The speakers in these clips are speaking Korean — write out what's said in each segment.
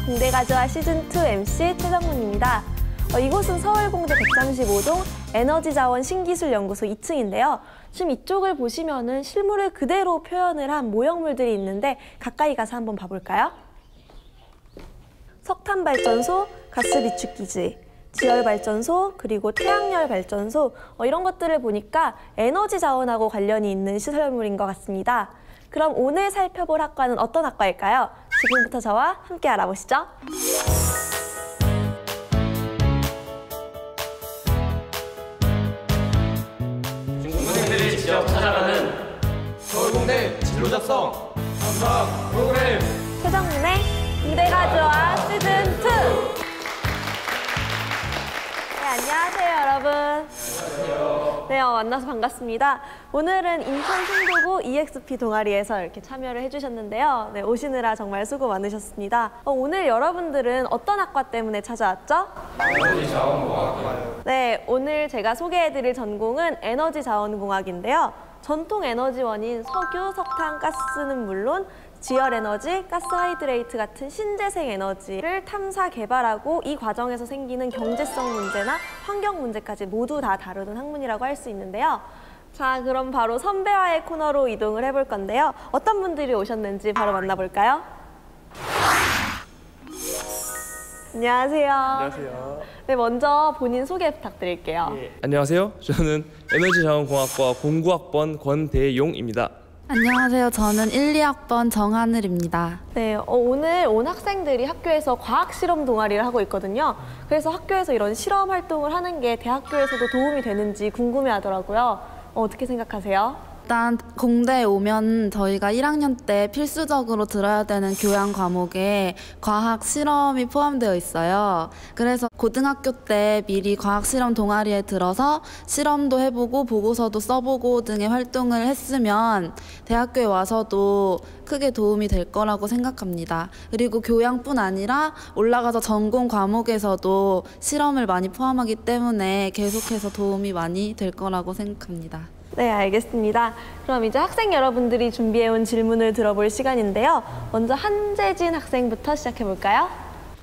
공대가 좋아 시즌2 MC 최정문입니다. 이곳은 서울공대 135동 에너지자원 신기술연구소 2층인데요. 지금 이쪽을 보시면은 실물을 그대로 표현을 한 모형물들이 있는데 가까이 가서 한번 봐볼까요? 석탄발전소, 가스비축기지, 지열발전소, 그리고 태양열발전소 이런 것들을 보니까 에너지 자원하고 관련이 있는 시설물인 것 같습니다. 그럼 오늘 살펴볼 학과는 어떤 학과일까요? 지금부터 저와 함께 알아보시죠. 중고생들이 직접 찾아가는 서울공대 진로 작성 탐사 프로그램 최정문의 공대가 좋아 시즌2. 안녕하세요, 여러분. 안녕하세요. 네, 만나서 반갑습니다. 오늘은 인천 승도구 EXP 동아리에서 이렇게 참여를 해주셨는데요. 네, 오시느라 정말 수고 많으셨습니다. 오늘 여러분들은 어떤 학과 때문에 찾아왔죠? 에너지자원공학과요. 네, 오늘 제가 소개해드릴 전공은 에너지자원공학인데요. 전통 에너지원인 석유, 석탄, 가스는 물론 지열에너지, 가스하이드레이트 같은 신재생 에너지를 탐사, 개발하고 이 과정에서 생기는 경제성 문제나 환경 문제까지 모두 다 다루는 학문이라고 할 수 있는데요. 자, 그럼 바로 선배와의 코너로 이동을 해볼 건데요. 어떤 분들이 오셨는지 바로 만나볼까요? 안녕하세요. 안녕하세요. 네, 먼저 본인 소개 부탁드릴게요. 안녕하세요. 저는 에너지자원공학과 09학번 권대용입니다. 안녕하세요. 저는 1, 2학번 정하늘입니다. 네, 오늘 온 학생들이 학교에서 과학실험 동아리를 하고 있거든요. 그래서 학교에서 이런 실험 활동을 하는 게 대학교에서도 도움이 되는지 궁금해하더라고요. 어떻게 생각하세요? 일단 공대에 오면 저희가 1학년 때 필수적으로 들어야 되는 교양 과목에 과학 실험이 포함되어 있어요. 그래서 고등학교 때 미리 과학 실험 동아리에 들어서 실험도 해보고 보고서도 써보고 등의 활동을 했으면 대학교에 와서도 크게 도움이 될 거라고 생각합니다. 그리고 교양뿐 아니라 올라가서 전공 과목에서도 실험을 많이 포함하기 때문에 계속해서 도움이 많이 될 거라고 생각합니다. 네, 알겠습니다. 그럼 이제 학생 여러분들이 준비해온 질문을 들어볼 시간인데요. 먼저 한재진 학생부터 시작해볼까요?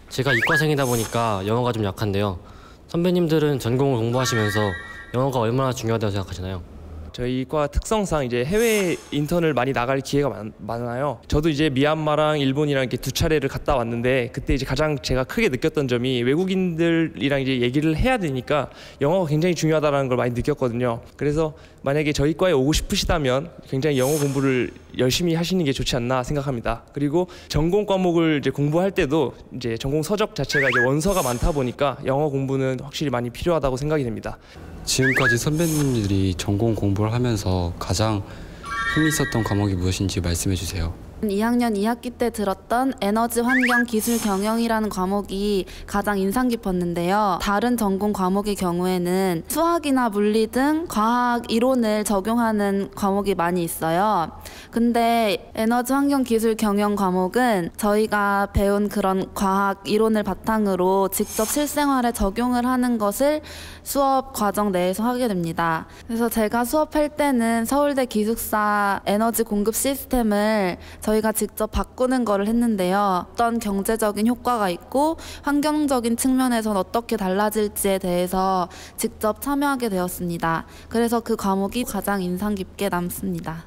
제가 이과생이다 보니까 영어가 좀 약한데요. 선배님들은 전공을 공부하시면서 영어가 얼마나 중요하다고 생각하시나요? 저희 과 특성상 이제 해외 인턴을 많이 나갈 기회가 많아요. 저도 이제 미얀마랑 일본이랑 이렇게 2차례를 갔다 왔는데 그때 이제 가장 제가 크게 느꼈던 점이 외국인들이랑 이제 얘기를 해야 되니까 영어가 굉장히 중요하다는 걸 많이 느꼈거든요. 그래서 만약에 저희 과에 오고 싶으시다면 굉장히 영어 공부를 열심히 하시는 게 좋지 않나 생각합니다. 그리고 전공 과목을 이제 공부할 때도 이제 전공 서적 자체가 이제 원서가 많다 보니까 영어 공부는 확실히 많이 필요하다고 생각이 됩니다. 지금까지 선배님들이 전공 공부를 하면서 가장 힘이 있었던 과목이 무엇인지 말씀해 주세요. 2학년 2학기 때 들었던 에너지 환경 기술 경영이라는 과목이 가장 인상 깊었는데요. 다른 전공 과목의 경우에는 수학이나 물리 등 과학 이론을 적용하는 과목이 많이 있어요. 근데 에너지 환경 기술 경영 과목은 저희가 배운 그런 과학 이론을 바탕으로 직접 실생활에 적용을 하는 것을 수업 과정 내에서 하게 됩니다. 그래서 제가 수업할 때는 서울대 기숙사 에너지 공급 시스템을 저희가 직접 바꾸는 거를 했는데요. 어떤 경제적인 효과가 있고 환경적인 측면에서는 어떻게 달라질지에 대해서 직접 참여하게 되었습니다. 그래서 그 과목이 가장 인상 깊게 남습니다.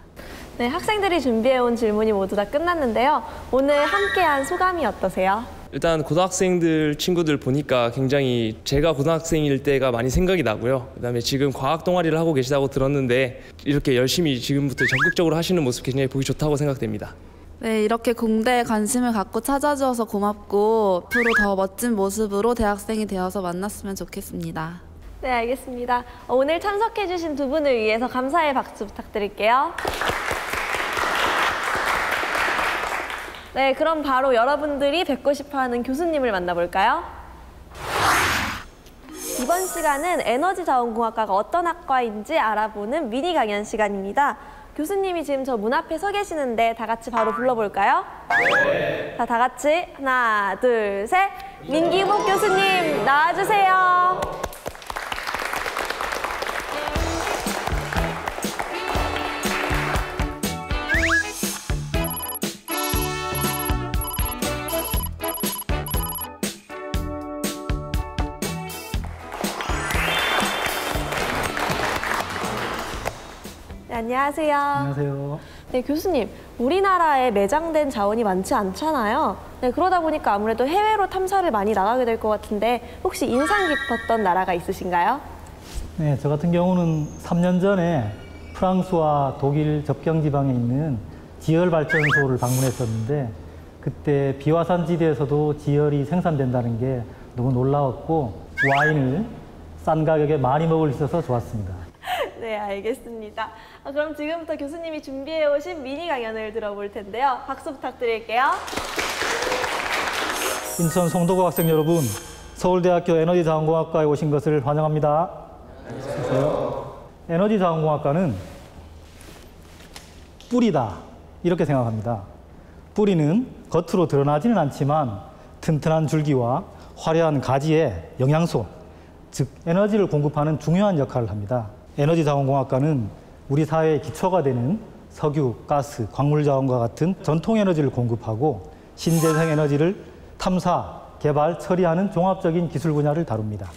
네, 학생들이 준비해온 질문이 모두 다 끝났는데요. 오늘 함께한 소감이 어떠세요? 일단 고등학생들 친구들 보니까 굉장히 제가 고등학생일 때가 많이 생각이 나고요. 그다음에 지금 과학 동아리를 하고 계시다고 들었는데 이렇게 열심히 지금부터 적극적으로 하시는 모습 굉장히 보기 좋다고 생각됩니다. 네, 이렇게 공대에 관심을 갖고 찾아주어서 고맙고 앞으로 더 멋진 모습으로 대학생이 되어서 만났으면 좋겠습니다. 네, 알겠습니다. 오늘 참석해주신 두 분을 위해서 감사의 박수 부탁드릴게요. 네, 그럼 바로 여러분들이 뵙고 싶어하는 교수님을 만나볼까요? 이번 시간은 에너지자원공학과가 어떤 학과인지 알아보는 미니 강연 시간입니다. 교수님이 지금 저 문 앞에 서 계시는데 다 같이 바로 불러볼까요? 네. 자, 다 같이 하나, 둘, 셋. 민기복 교수님 나와주세요. 안녕하세요. 안녕하세요. 네, 교수님. 우리나라에 매장된 자원이 많지 않잖아요. 네, 그러다 보니까 아무래도 해외로 탐사를 많이 나가게 될 것 같은데 혹시 인상 깊었던 나라가 있으신가요? 네, 저 같은 경우는 3년 전에 프랑스와 독일 접경 지방에 있는 지열 발전소를 방문했었는데 그때 비화산 지대에서도 지열이 생산된다는 게 너무 놀라웠고 와인을 싼 가격에 많이 먹을 수 있어서 좋았습니다. 네, 알겠습니다. 그럼 지금부터 교수님이 준비해 오신 미니 강연을 들어볼 텐데요. 박수 부탁드릴게요. 인천 송도고 학생 여러분, 서울대학교 에너지자원공학과에 오신 것을 환영합니다. 안녕하세요. 에너지자원공학과는 뿌리다 이렇게 생각합니다. 뿌리는 겉으로 드러나지는 않지만 튼튼한 줄기와 화려한 가지에 영양소, 즉 에너지를 공급하는 중요한 역할을 합니다. 에너지자원공학과는 우리 사회의 기초가 되는 석유, 가스, 광물자원과 같은 전통 에너지를 공급하고 신재생 에너지를 탐사, 개발, 처리하는 종합적인 기술 분야를 다룹니다.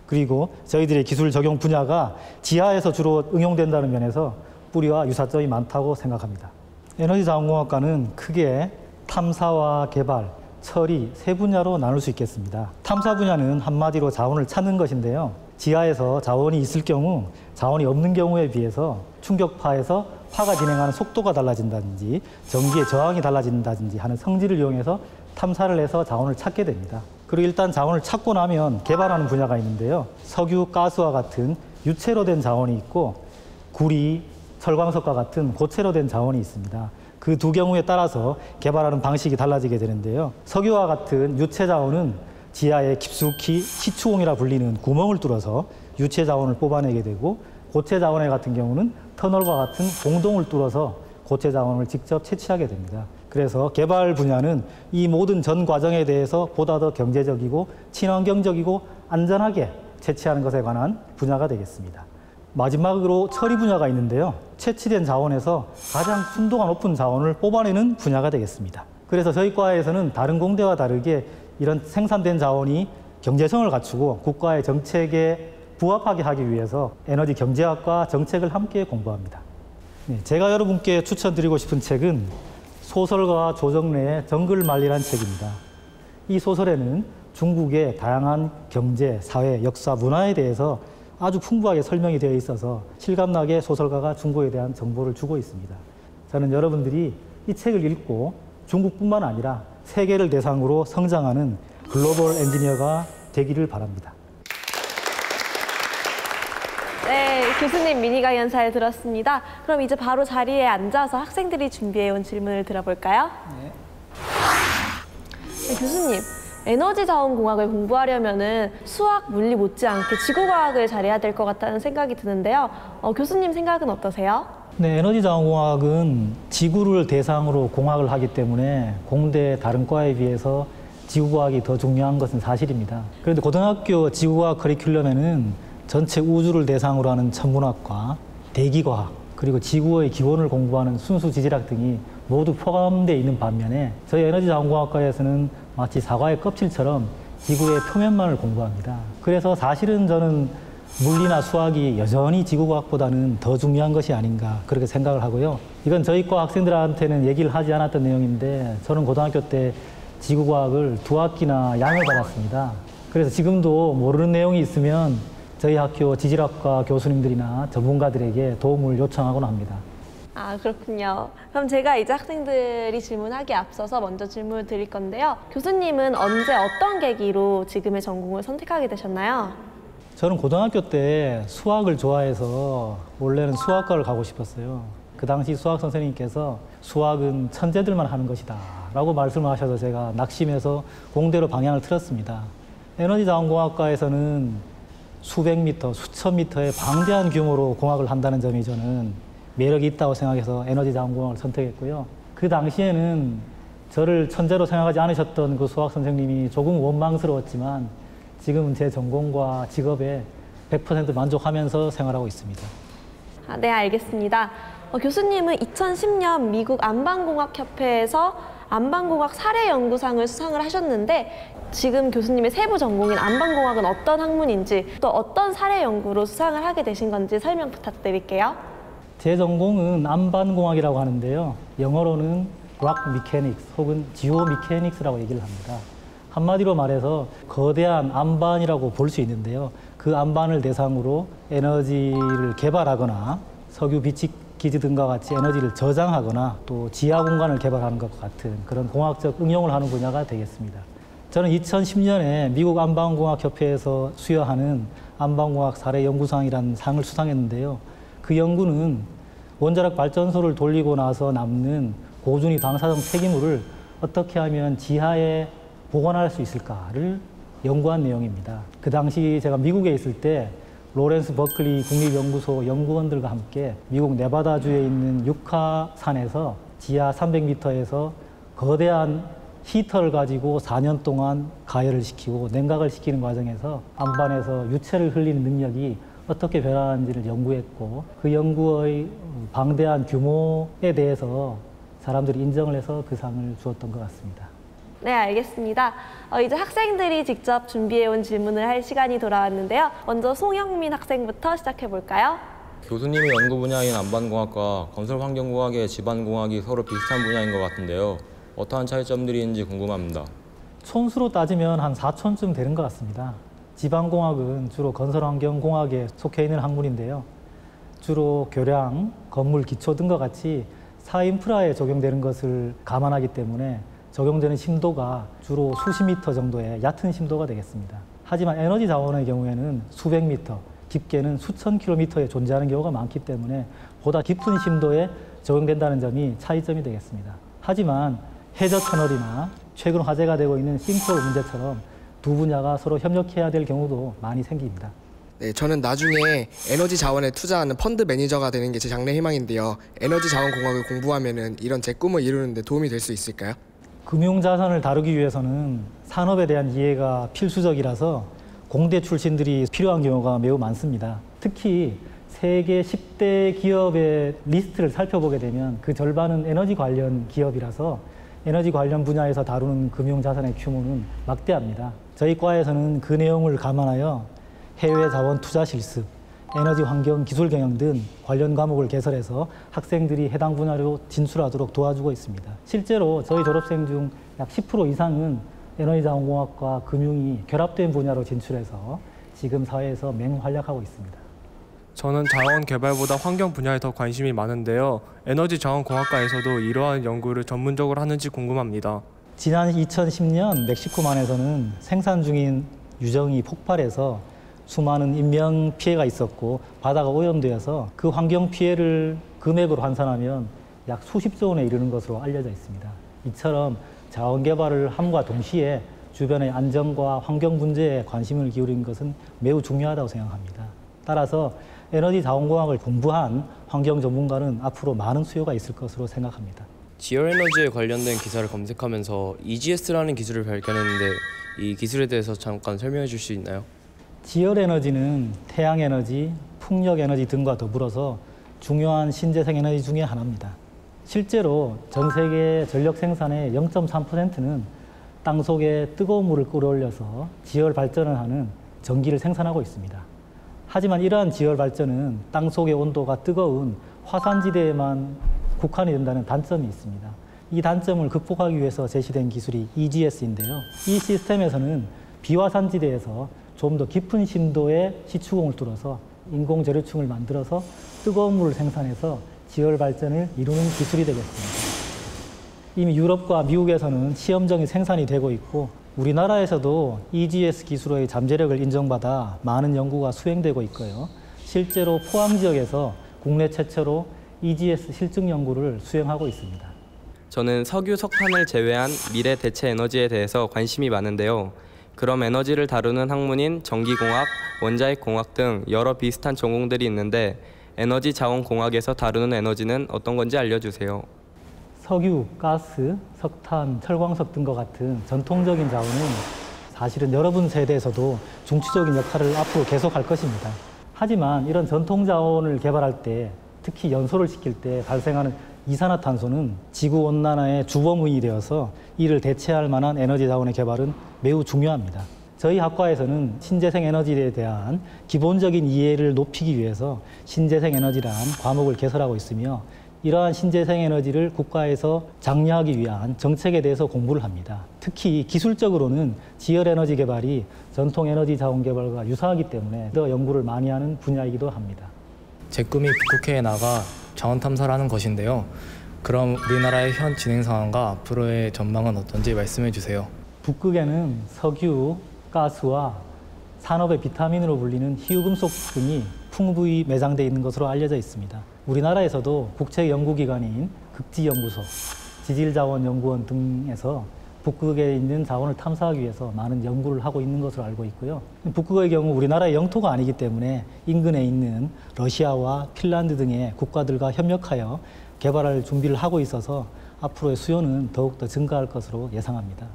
그리고 저희들의 기술 적용 분야가 지하에서 주로 응용된다는 면에서 뿌리와 유사점이 많다고 생각합니다. 에너지자원공학과는 크게 탐사와 개발, 처리 세 분야로 나눌 수 있겠습니다. 탐사 분야는 한마디로 자원을 찾는 것인데요. 지하에서 자원이 있을 경우 자원이 없는 경우에 비해서 충격파에서 파가 진행하는 속도가 달라진다든지 전기의 저항이 달라진다든지 하는 성질을 이용해서 탐사를 해서 자원을 찾게 됩니다. 그리고 일단 자원을 찾고 나면 개발하는 분야가 있는데요. 석유, 가스와 같은 유체로 된 자원이 있고 구리, 철광석과 같은 고체로 된 자원이 있습니다. 그 두 경우에 따라서 개발하는 방식이 달라지게 되는데요. 석유와 같은 유체 자원은 지하에 깊숙이 시추공이라 불리는 구멍을 뚫어서 유체 자원을 뽑아내게 되고 고체 자원 같은 경우는 터널과 같은 공동을 뚫어서 고체 자원을 직접 채취하게 됩니다. 그래서 개발 분야는 이 모든 전 과정에 대해서 보다 더 경제적이고 친환경적이고 안전하게 채취하는 것에 관한 분야가 되겠습니다. 마지막으로 처리 분야가 있는데요. 채취된 자원에서 가장 순도가 높은 자원을 뽑아내는 분야가 되겠습니다. 그래서 저희 과에서는 다른 공대와 다르게 이런 생산된 자원이 경제성을 갖추고 국가의 정책에 부합하게 하기 위해서 에너지 경제학과 정책을 함께 공부합니다. 네, 제가 여러분께 추천드리고 싶은 책은 소설가 조정래의 정글만리라는 책입니다. 이 소설에는 중국의 다양한 경제, 사회, 역사, 문화에 대해서 아주 풍부하게 설명이 되어 있어서 실감나게 소설가가 중국에 대한 정보를 주고 있습니다. 저는 여러분들이 이 책을 읽고 중국뿐만 아니라 세계를 대상으로 성장하는 글로벌 엔지니어가 되기를 바랍니다. 네, 교수님 미니 강연 잘 들었습니다. 그럼 이제 바로 자리에 앉아서 학생들이 준비해온 질문을 들어볼까요? 네, 교수님, 에너지자원공학을 공부하려면은 수학, 물리 못지않게 지구과학을 잘해야 될 것 같다는 생각이 드는데요. 교수님 생각은 어떠세요? 네, 에너지자원공학은 지구를 대상으로 공학을 하기 때문에 공대 다른 과에 비해서 지구과학이 더 중요한 것은 사실입니다. 그런데 고등학교 지구과학 커리큘럼에는 전체 우주를 대상으로 하는 천문학과, 대기과학, 그리고 지구의 기원을 공부하는 순수 지질학 등이 모두 포함되어 있는 반면에 저희 에너지자원공학과에서는 마치 사과의 껍질처럼 지구의 표면만을 공부합니다. 그래서 사실은 저는 물리나 수학이 여전히 지구과학보다는 더 중요한 것이 아닌가 그렇게 생각을 하고요. 이건 저희 과 학생들한테는 얘기를 하지 않았던 내용인데 저는 고등학교 때 지구과학을 2학기나 양을 받았습니다. 그래서 지금도 모르는 내용이 있으면 저희 학교 지질학과 교수님들이나 전문가들에게 도움을 요청하곤 합니다. 아, 그렇군요. 그럼 제가 이제 학생들이 질문하기에 앞서서 먼저 질문을 드릴 건데요. 교수님은 언제 어떤 계기로 지금의 전공을 선택하게 되셨나요? 저는 고등학교 때 수학을 좋아해서 원래는 수학과를 가고 싶었어요. 그 당시 수학 선생님께서 수학은 천재들만 하는 것이다 라고 말씀하셔서 제가 낙심해서 공대로 방향을 틀었습니다. 에너지자원공학과에서는 수백 미터, 수천 미터의 방대한 규모로 공학을 한다는 점이 저는 매력이 있다고 생각해서 에너지자원공학을 선택했고요. 그 당시에는 저를 천재로 생각하지 않으셨던 그 수학 선생님이 조금 원망스러웠지만 지금은 제 전공과 직업에 100% 만족하면서 생활하고 있습니다. 아, 네, 알겠습니다. 교수님은 2010년 미국 안방공학협회에서 안방공학 사례연구상을 수상을 하셨는데 지금 교수님의 세부 전공인 안방공학은 어떤 학문인지 또 어떤 사례 연구로 수상을 하게 되신 건지 설명 부탁드릴게요. 제 전공은 안반공학이라고 하는데요. 영어로는 rock mechanics 혹은 geomechanics라고 얘기를 합니다. 한마디로 말해서 거대한 안반이라고 볼 수 있는데요. 그 안반을 대상으로 에너지를 개발하거나 석유 비치기지 등과 같이 에너지를 저장하거나 또 지하 공간을 개발하는 것과 같은 그런 공학적 응용을 하는 분야가 되겠습니다. 저는 2010년에 미국 안방공학협회에서 수여하는 안방공학 사례 연구상이라는 상을 수상했는데요. 그 연구는 원자력 발전소를 돌리고 나서 남는 고준위 방사성 폐기물을 어떻게 하면 지하에 보관할 수 있을까를 연구한 내용입니다. 그 당시 제가 미국에 있을 때 로렌스 버클리 국립연구소 연구원들과 함께 미국 네바다주에 있는 유카산에서 지하 300m에서 거대한 히터를 가지고 4년 동안 가열을 시키고 냉각을 시키는 과정에서 안반에서 유체를 흘리는 능력이 어떻게 변화하는지를 연구했고 그 연구의 방대한 규모에 대해서 사람들이 인정을 해서 그 상을 주었던 것 같습니다. 네, 알겠습니다. 이제 학생들이 직접 준비해온 질문을 할 시간이 돌아왔는데요. 먼저 송영민 학생부터 시작해볼까요? 교수님의 연구 분야인 안반공학과 건설환경공학의 지반공학이 서로 비슷한 분야인 것 같은데요. 어떠한 차이점들이 있는지 궁금합니다. 촌수로 따지면 한 4촌쯤 되는 것 같습니다. 지방공학은 주로 건설환경공학에 속해 있는 학문인데요. 주로 교량, 건물 기초 등과 같이 사인프라에 적용되는 것을 감안하기 때문에 적용되는 심도가 주로 수십 미터 정도의 얕은 심도가 되겠습니다. 하지만 에너지 자원의 경우에는 수백 미터, 깊게는 수천 킬로미터에 존재하는 경우가 많기 때문에 보다 깊은 심도에 적용된다는 점이 차이점이 되겠습니다. 하지만 해저 터널이나 최근 화제가 되고 있는 싱크홀 문제처럼 두 분야가 서로 협력해야 될 경우도 많이 생깁니다. 네, 저는 나중에 에너지 자원에 투자하는 펀드 매니저가 되는 게 제 장래 희망인데요. 에너지 자원 공학을 공부하면은 이런 제 꿈을 이루는 데 도움이 될 수 있을까요? 금융자산을 다루기 위해서는 산업에 대한 이해가 필수적이라서 공대 출신들이 필요한 경우가 매우 많습니다. 특히 세계 10대 기업의 리스트를 살펴보게 되면 그 절반은 에너지 관련 기업이라서 에너지 관련 분야에서 다루는 금융자산의 규모는 막대합니다. 저희 과에서는 그 내용을 감안하여 해외 자원 투자 실습, 에너지 환경 기술 경영 등 관련 과목을 개설해서 학생들이 해당 분야로 진출하도록 도와주고 있습니다. 실제로 저희 졸업생 중 약 10% 이상은 에너지 자원공학과 금융이 결합된 분야로 진출해서 지금 사회에서 맹활약하고 있습니다. 저는 자원 개발보다 환경 분야에 더 관심이 많은데요. 에너지 자원 공학과에서도 이러한 연구를 전문적으로 하는지 궁금합니다. 지난 2010년 멕시코만에서는 생산 중인 유정이 폭발해서 수많은 인명 피해가 있었고 바다가 오염되어서 그 환경 피해를 금액으로 환산하면 약 수십조 원에 이르는 것으로 알려져 있습니다. 이처럼 자원 개발을 함과 동시에 주변의 안전과 환경 문제에 관심을 기울이는 것은 매우 중요하다고 생각합니다. 따라서 에너지 자원공학을 공부한 환경 전문가는 앞으로 많은 수요가 있을 것으로 생각합니다. 지열에너지에 관련된 기사를 검색하면서 EGS라는 기술을 발견했는데 이 기술에 대해서 잠깐 설명해 줄 수 있나요? 지열에너지는 태양에너지, 풍력에너지 등과 더불어서 중요한 신재생 에너지 중에 하나입니다. 실제로 전 세계 전력 생산의 0.3%는 땅속에 뜨거운 물을 끌어올려서 지열 발전을 하는 전기를 생산하고 있습니다. 하지만 이러한 지열 발전은 땅속의 온도가 뜨거운 화산지대에만 국한이 된다는 단점이 있습니다. 이 단점을 극복하기 위해서 제시된 기술이 EGS인데요. 이 시스템에서는 비화산지대에서 좀 더 깊은 심도의 시추공을 뚫어서 인공 저류층을 만들어서 뜨거운 물을 생산해서 지열 발전을 이루는 기술이 되겠습니다. 이미 유럽과 미국에서는 시험적인 생산이 되고 있고 우리나라에서도 EGS 기술의 잠재력을 인정받아 많은 연구가 수행되고 있고요. 실제로 포항 지역에서 국내 최초로 EGS 실증 연구를 수행하고 있습니다. 저는 석유, 석탄을 제외한 미래 대체 에너지에 대해서 관심이 많은데요. 그럼 에너지를 다루는 학문인 전기공학, 원자핵공학 등 여러 비슷한 전공들이 있는데 에너지 자원공학에서 다루는 에너지는 어떤 건지 알려주세요. 석유, 가스, 석탄, 철광석 등과 같은 전통적인 자원은 사실은 여러분 세대에서도 중추적인 역할을 앞으로 계속할 것입니다. 하지만 이런 전통 자원을 개발할 때 특히 연소를 시킬 때 발생하는 이산화탄소는 지구온난화의 주범이 되어서 이를 대체할 만한 에너지 자원의 개발은 매우 중요합니다. 저희 학과에서는 신재생 에너지에 대한 기본적인 이해를 높이기 위해서 신재생 에너지란 과목을 개설하고 있으며 이러한 신재생 에너지를 국가에서 장려하기 위한 정책에 대해서 공부를 합니다. 특히 기술적으로는 지열 에너지 개발이 전통 에너지 자원 개발과 유사하기 때문에 더 연구를 많이 하는 분야이기도 합니다. 제 꿈이 북극해에 나가 자원 탐사를 하는 것인데요. 그럼 우리나라의 현 진행 상황과 앞으로의 전망은 어떤지 말씀해 주세요. 북극에는 석유, 가스와 산업의 비타민으로 불리는 희유금속 등이 풍부히 매장되어 있는 것으로 알려져 있습니다. 우리나라에서도 국책연구기관인 극지연구소, 지질자원연구원 등에서 북극에 있는 자원을 탐사하기 위해서 많은 연구를 하고 있는 것으로 알고 있고요. 북극의 경우 우리나라의 영토가 아니기 때문에 인근에 있는 러시아와 핀란드 등의 국가들과 협력하여 개발할 준비를 하고 있어서 앞으로의 수요는 더욱더 증가할 것으로 예상합니다.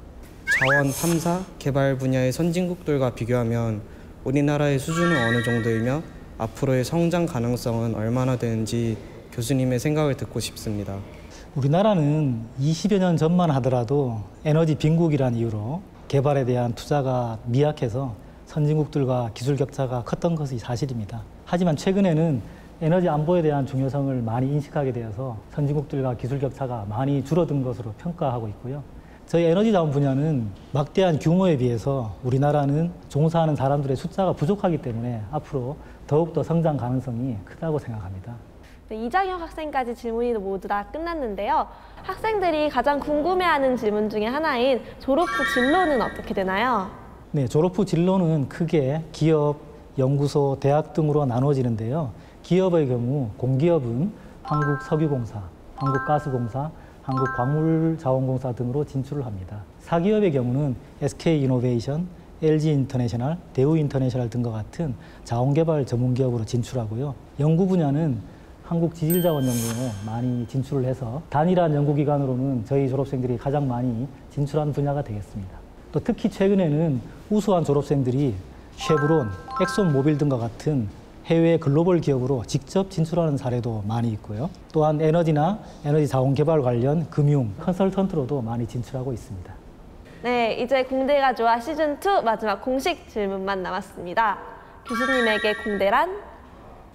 자원 탐사, 개발 분야의 선진국들과 비교하면 우리나라의 수준은 어느 정도이며 앞으로의 성장 가능성은 얼마나 되는지 교수님의 생각을 듣고 싶습니다. 우리나라는 20여 년 전만 하더라도 에너지 빈국이라는 이유로 개발에 대한 투자가 미약해서 선진국들과 기술 격차가 컸던 것이 사실입니다. 하지만 최근에는 에너지 안보에 대한 중요성을 많이 인식하게 되어서 선진국들과 기술 격차가 많이 줄어든 것으로 평가하고 있고요. 저희 에너지 자원 분야는 막대한 규모에 비해서 우리나라는 종사하는 사람들의 숫자가 부족하기 때문에 앞으로 더욱더 성장 가능성이 크다고 생각합니다. 네, 이장혁 학생까지 질문이 모두 다 끝났는데요. 학생들이 가장 궁금해하는 질문 중에 하나인 졸업 후 진로는 어떻게 되나요? 네, 졸업 후 진로는 크게 기업, 연구소, 대학 등으로 나눠지는데요. 기업의 경우 공기업은 한국석유공사, 한국가스공사, 한국광물자원공사 등으로 진출을 합니다. 사기업의 경우는 SK이노베이션, LG인터내셔널, 대우인터내셔널 등과 같은 자원개발 전문기업으로 진출하고요. 연구 분야는 한국지질자원연구원에 많이 진출을 해서 단일한 연구기관으로는 저희 졸업생들이 가장 많이 진출한 분야가 되겠습니다. 또 특히 최근에는 우수한 졸업생들이 쉐브론, 엑손모빌 등과 같은 해외 글로벌 기업으로 직접 진출하는 사례도 많이 있고요. 또한 에너지나 에너지 자원 개발 관련 금융, 컨설턴트로도 많이 진출하고 있습니다. 네, 이제 공대가 좋아 시즌2 마지막 공식 질문만 남았습니다. 교수님에게 공대란?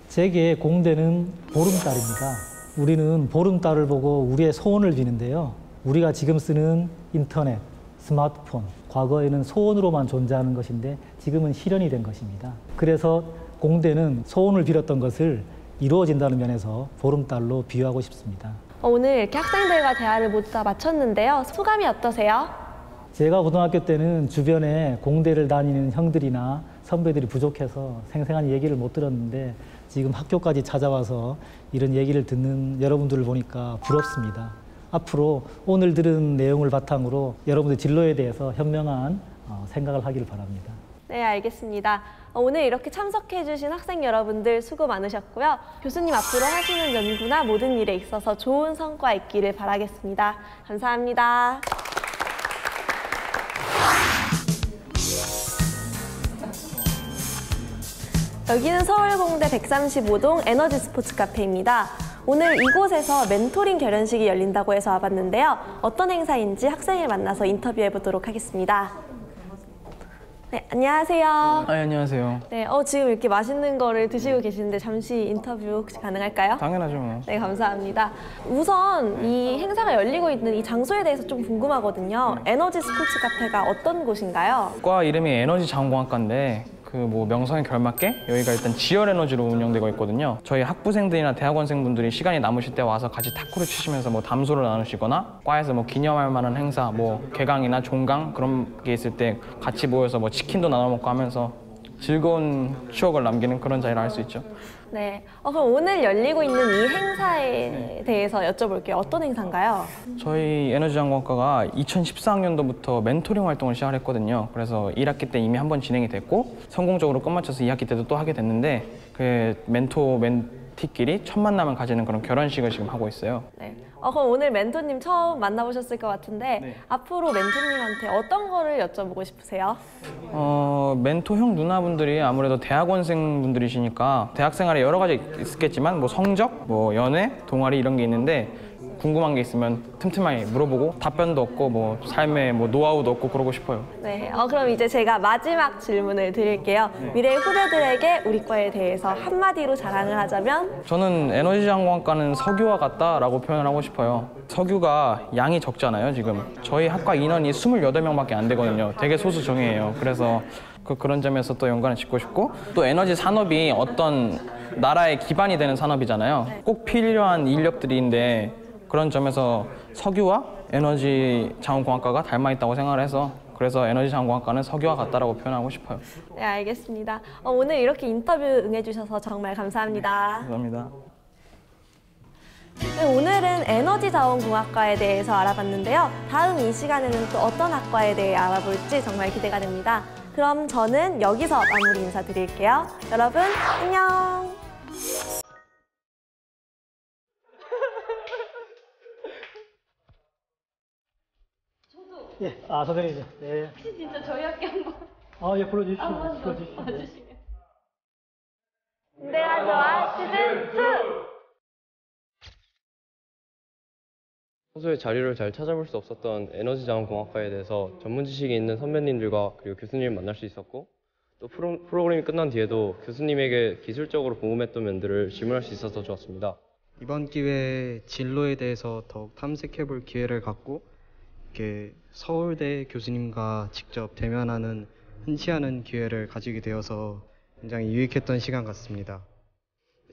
제게 공대는 보름달입니다. 우리는 보름달을 보고 우리의 소원을 비는데요. 우리가 지금 쓰는 인터넷, 스마트폰, 과거에는 소원으로만 존재하는 것인데 지금은 실현이 된 것입니다. 그래서 공대는 소원을 빌었던 것을 이루어진다는 면에서 보름달로 비유하고 싶습니다. 오늘 이렇게 학생들과 대화를 모두 다 마쳤는데요. 소감이 어떠세요? 제가 고등학교 때는 주변에 공대를 다니는 형들이나 선배들이 부족해서 생생한 얘기를 못 들었는데 지금 학교까지 찾아와서 이런 얘기를 듣는 여러분들을 보니까 부럽습니다. 앞으로 오늘 들은 내용을 바탕으로 여러분들 진로에 대해서 현명한 생각을 하기를 바랍니다. 네, 알겠습니다. 오늘 이렇게 참석해 주신 학생 여러분들 수고 많으셨고요. 교수님 앞으로 하시는 연구나 모든 일에 있어서 좋은 성과 있기를 바라겠습니다. 감사합니다. 여기는 서울공대 135동 에너지 스포츠 카페입니다. 오늘 이곳에서 멘토링 결연식이 열린다고 해서 와봤는데요. 어떤 행사인지 학생을 만나서 인터뷰해 보도록 하겠습니다. 네, 안녕하세요. 안녕하세요. 네, 지금 이렇게 맛있는 거를 드시고 계시는데 잠시 인터뷰 혹시 가능할까요? 당연하죠. 뭐. 네, 감사합니다. 우선 이 행사가 열리고 있는 이 장소에 대해서 좀 궁금하거든요. 에너지 스포츠 카페가 어떤 곳인가요? 과 이름이 에너지 자원공학과인데 그 뭐 명성에 걸맞게 여기가 일단 지열 에너지로 운영되고 있거든요. 저희 학부생들이나 대학원생분들이 시간이 남으실 때 와서 같이 탁구를 치시면서 뭐 담소를 나누시거나 과에서 뭐 기념할 만한 행사, 뭐 개강이나 종강 그런 게 있을 때 같이 모여서 뭐 치킨도 나눠 먹고 하면서 즐거운 추억을 남기는 그런 자리를 할 수 있죠. 네, 그럼 오늘 열리고 있는 이 행사에 대해서 여쭤볼게요. 어떤 행사인가요? 저희 에너지자원공학과가 2014학년도부터 멘토링 활동을 시작했거든요. 그래서 1학기 때 이미 한번 진행이 됐고 성공적으로 끝마쳐서 2학기 때도 또 하게 됐는데 그 멘티끼리 첫 만남을 가지는 그런 결혼식을 지금 하고 있어요. 네. 그럼 오늘 멘토님 처음 만나보셨을 것 같은데 네. 앞으로 멘토님한테 어떤 거를 여쭤보고 싶으세요? 멘토형 누나분들이 아무래도 대학원생분들이시니까 대학생활에 여러 가지 있겠지만 뭐 성적, 뭐 연애, 동아리 이런 게 있는데 궁금한 게 있으면 틈틈하게 물어보고 답변도 얻고 뭐 삶의 뭐 노하우도 얻고 그러고 싶어요. 네, 그럼 이제 제가 마지막 질문을 드릴게요. 미래 후배들에게 우리 과에 대해서 한마디로 자랑을 하자면? 저는 에너지자원공학과는 석유와 같다라고 표현을 하고 싶어요. 석유가 양이 적잖아요, 지금. 저희 학과 인원이 28명밖에 안 되거든요. 되게 소수 정예예요. 그래서 그런 점에서 또 연관을 짓고 싶고, 또 에너지 산업이 어떤 나라의 기반이 되는 산업이잖아요. 꼭 필요한 인력들인데 그런 점에서 석유와 에너지자원공학과가 닮아 있다고 생각을 해서 그래서 에너지자원공학과는 석유와 같다라고 표현하고 싶어요. 네, 알겠습니다. 오늘 이렇게 인터뷰 응해주셔서 정말 감사합니다. 감사합니다. 네, 오늘은 에너지자원공학과에 대해서 알아봤는데요. 다음 이 시간에는 또 어떤 학과에 대해 알아볼지 정말 기대가 됩니다. 그럼 저는 여기서 마무리 인사드릴게요. 여러분, 안녕! 예, 선생님. 네. 혹시 진짜 저희 학교 한번 예, 불러주시죠. 한번 봐주시면. 내가 좋아 시즌2! 평소에 자료를 잘 찾아볼 수 없었던 에너지자원공학과에 대해서 전문 지식이 있는 선배님들과 그리고 교수님을 만날 수 있었고 또 프로그램이 끝난 뒤에도 교수님에게 기술적으로 궁금했던 면들을 질문할 수 있어서 좋았습니다. 이번 기회에 진로에 대해서 더욱 탐색해볼 기회를 갖고 이렇게 서울대 교수님과 직접 대면하는 흔치 않은 기회를 가지게 되어서 굉장히 유익했던 시간 같습니다.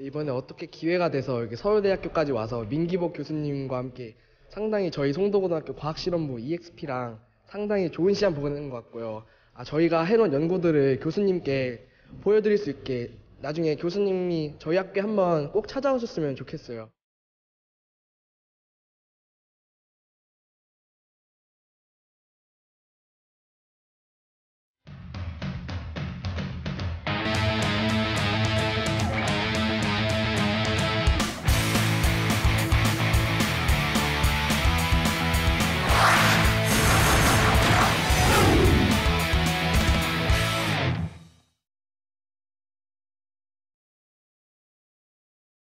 이번에 어떻게 기회가 돼서 이렇게 서울대학교까지 와서 민기복 교수님과 함께 상당히 저희 송도고등학교 과학실험부 EXP랑 상당히 좋은 시간 보내는 것 같고요. 저희가 해놓은 연구들을 교수님께 보여드릴 수 있게 나중에 교수님이 저희 학교에 한번 꼭 찾아오셨으면 좋겠어요.